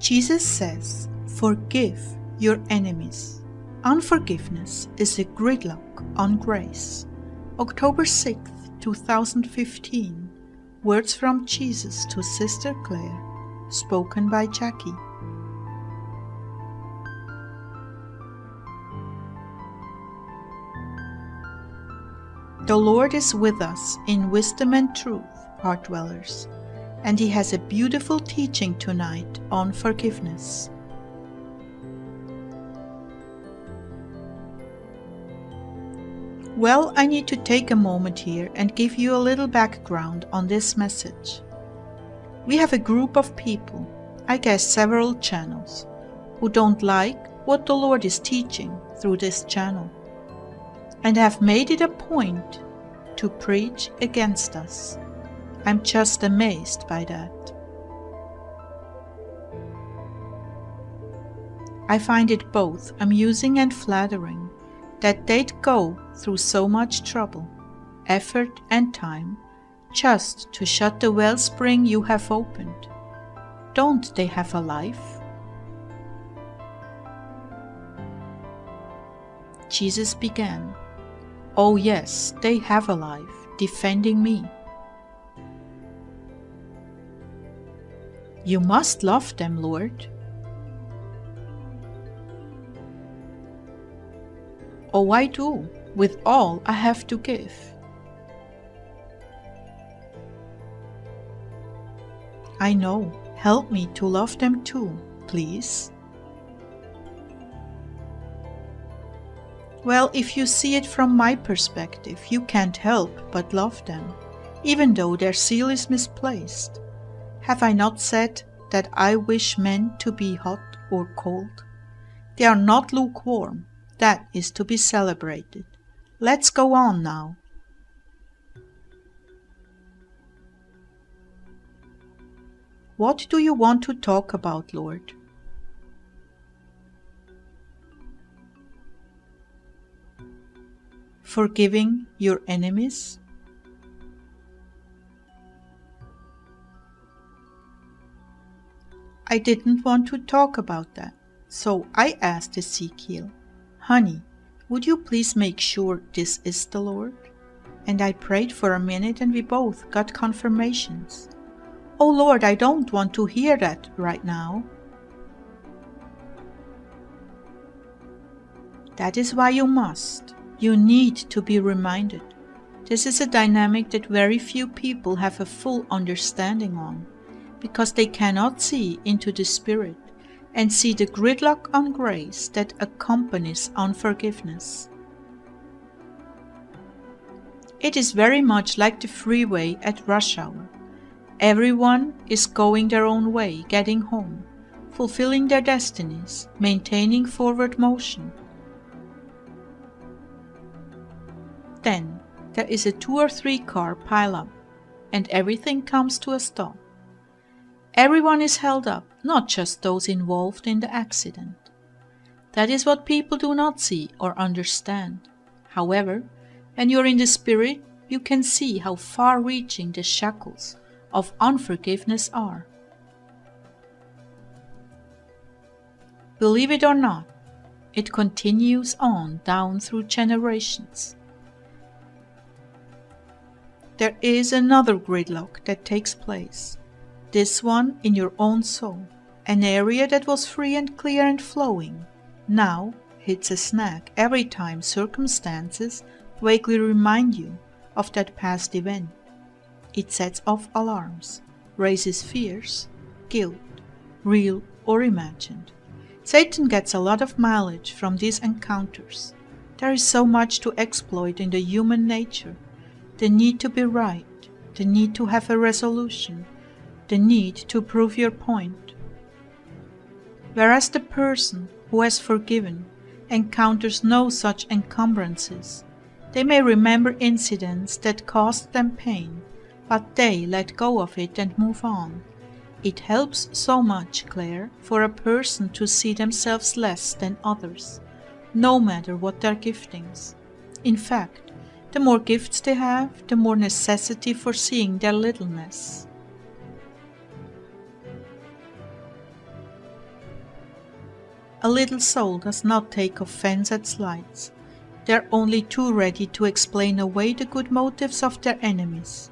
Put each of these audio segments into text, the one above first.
Jesus says, "Forgive your enemies." Unforgiveness is a gridlock on grace. October 6th, 2015. Words from Jesus to Sister Clare, spoken by Jackie. The Lord is with us in wisdom and truth, Heartdwellers, and He has a beautiful teaching tonight on forgiveness. Well, I need to take a moment here and give you a little background on this message. We have a group of people, I guess several channels, who don't like what the Lord is teaching through this channel, and have made it a point to preach against us. I'm just amazed by that. I find it both amusing and flattering that they'd go through so much trouble, effort and time just to shut the wellspring you have opened. Don't they have a life? Jesus began, "Oh yes, they have a life, defending me. You must love them, Lord." "Oh, I do, with all I have to give." "I know, help me to love them too, please." Well, if you see it from my perspective, you can't help but love them, even though their zeal is misplaced. Have I not said that I wish men to be hot or cold? They are not lukewarm. That is to be celebrated. Let's go on now. What do you want to talk about, Lord? Forgiving your enemies? I didn't want to talk about that, so I asked Ezekiel, "Honey, would you please make sure this is the Lord?" And I prayed for a minute and we both got confirmations. "Oh Lord, I don't want to hear that right now." That is why you must. You need to be reminded. This is a dynamic that very few people have a full understanding on, because they cannot see into the Spirit and see the gridlock on grace that accompanies unforgiveness. It is very much like the freeway at rush hour. Everyone is going their own way, getting home, fulfilling their destinies, maintaining forward motion. Then there is a 2 or 3 car pile-up, and everything comes to a stop. Everyone is held up, not just those involved in the accident. That is what people do not see or understand. However, when you are in the Spirit, you can see how far-reaching the shackles of unforgiveness are. Believe it or not, it continues on down through generations. There is another gridlock that takes place. This one in your own soul, an area that was free and clear and flowing, now hits a snag every time circumstances vaguely remind you of that past event. It sets off alarms, raises fears, guilt, real or imagined. Satan gets a lot of mileage from these encounters. There is so much to exploit in the human nature. The need to be right, the need to have a resolution, the need to prove your point. Whereas the person who has forgiven encounters no such encumbrances. They may remember incidents that caused them pain, but they let go of it and move on. It helps so much, Clare, for a person to see themselves less than others, no matter what their giftings. In fact, the more gifts they have, the more necessity for seeing their littleness. A little soul does not take offense at slights. They're only too ready to explain away the good motives of their enemies,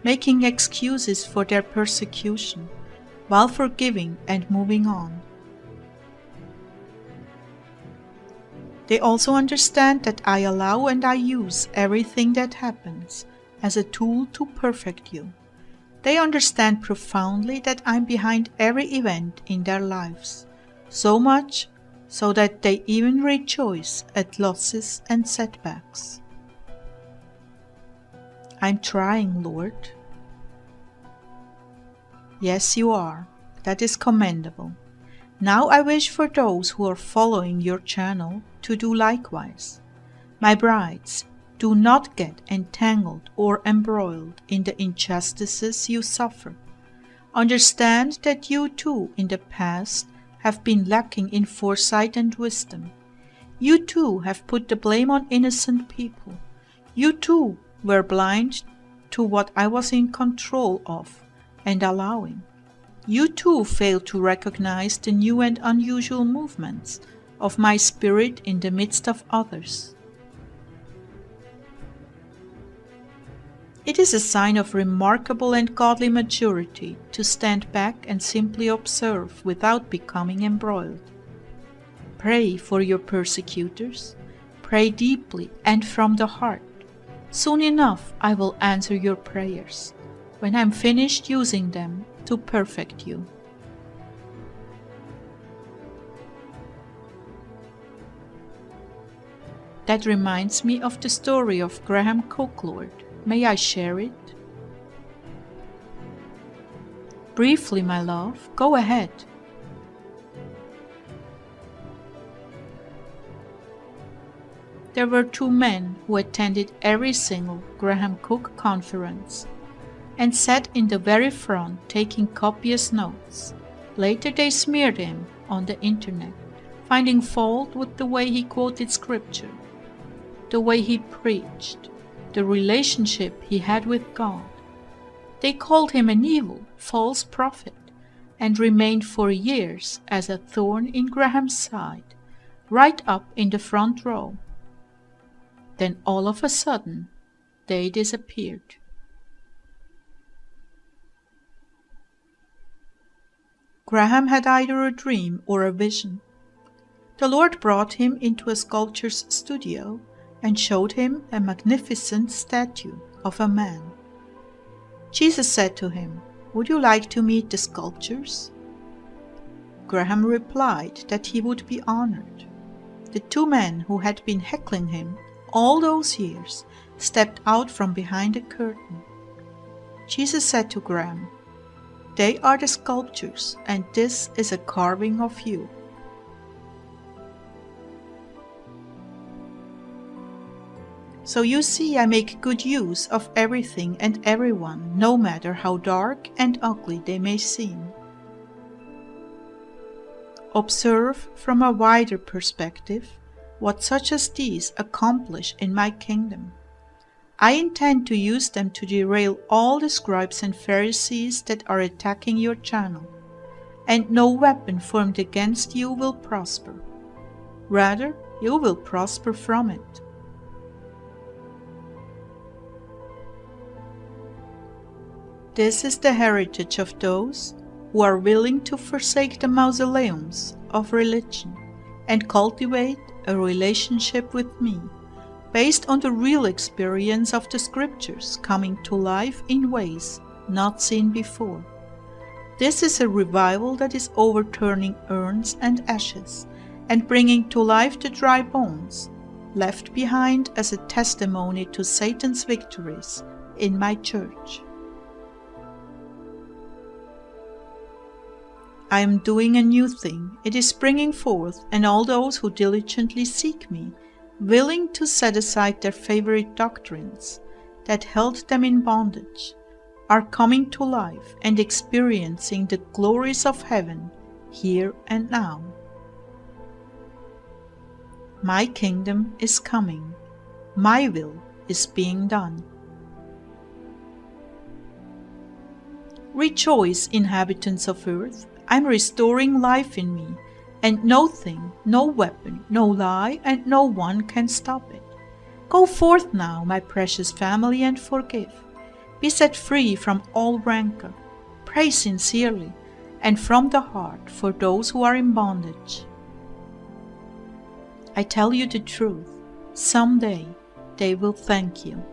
making excuses for their persecution, while forgiving and moving on. They also understand that I allow and I use everything that happens as a tool to perfect you. They understand profoundly that I'm behind every event in their lives, so much so that they even rejoice at losses and setbacks. I'm trying, Lord. Yes, you are. That is commendable. Now I wish for those who are following your channel to do likewise. My brides, do not get entangled or embroiled in the injustices you suffer. Understand that you too in the past have been lacking in foresight and wisdom. You too have put the blame on innocent people. You too were blind to what I was in control of and allowing. You too failed to recognize the new and unusual movements of my spirit in the midst of others. It is a sign of remarkable and godly maturity to stand back and simply observe without becoming embroiled. Pray for your persecutors. Pray deeply and from the heart. Soon enough I will answer your prayers, when I am finished using them to perfect you. That reminds me of the story of Graham Cook, Lord. May I share it? Briefly, my love, go ahead. There were two men who attended every single Graham Cook conference and sat in the very front taking copious notes. Later they smeared him on the internet, finding fault with the way he quoted scripture, the way he preached, the relationship he had with God. They called him an evil, false prophet, and remained for years as a thorn in Graham's side, right up in the front row. Then all of a sudden, they disappeared. Graham had either a dream or a vision. The Lord brought him into a sculptor's studio and showed him a magnificent statue of a man. Jesus said to him, "Would you like to meet the sculptors?" Graham replied that he would be honored. The two men who had been heckling him all those years stepped out from behind a curtain. Jesus said to Graham, "They are the sculptures, and this is a carving of you." So you see, I make good use of everything and everyone, no matter how dark and ugly they may seem. Observe from a wider perspective what such as these accomplish in my kingdom. I intend to use them to derail all the scribes and Pharisees that are attacking your channel, and no weapon formed against you will prosper. Rather, you will prosper from it. This is the heritage of those who are willing to forsake the mausoleums of religion and cultivate a relationship with me, based on the real experience of the scriptures coming to life in ways not seen before. This is a revival that is overturning urns and ashes and bringing to life the dry bones, left behind as a testimony to Satan's victories in my church. I am doing a new thing. It is springing forth, and all those who diligently seek me, willing to set aside their favorite doctrines that held them in bondage, are coming to life and experiencing the glories of heaven here and now. My kingdom is coming. My will is being done. Rejoice, inhabitants of earth. I'm restoring life in me, And no thing, no weapon, no lie, and no one can stop it. Go forth now, my precious family, and forgive. Be set free from all rancor. Pray sincerely and from the heart for those who are in bondage. I tell you the truth, someday they will thank you.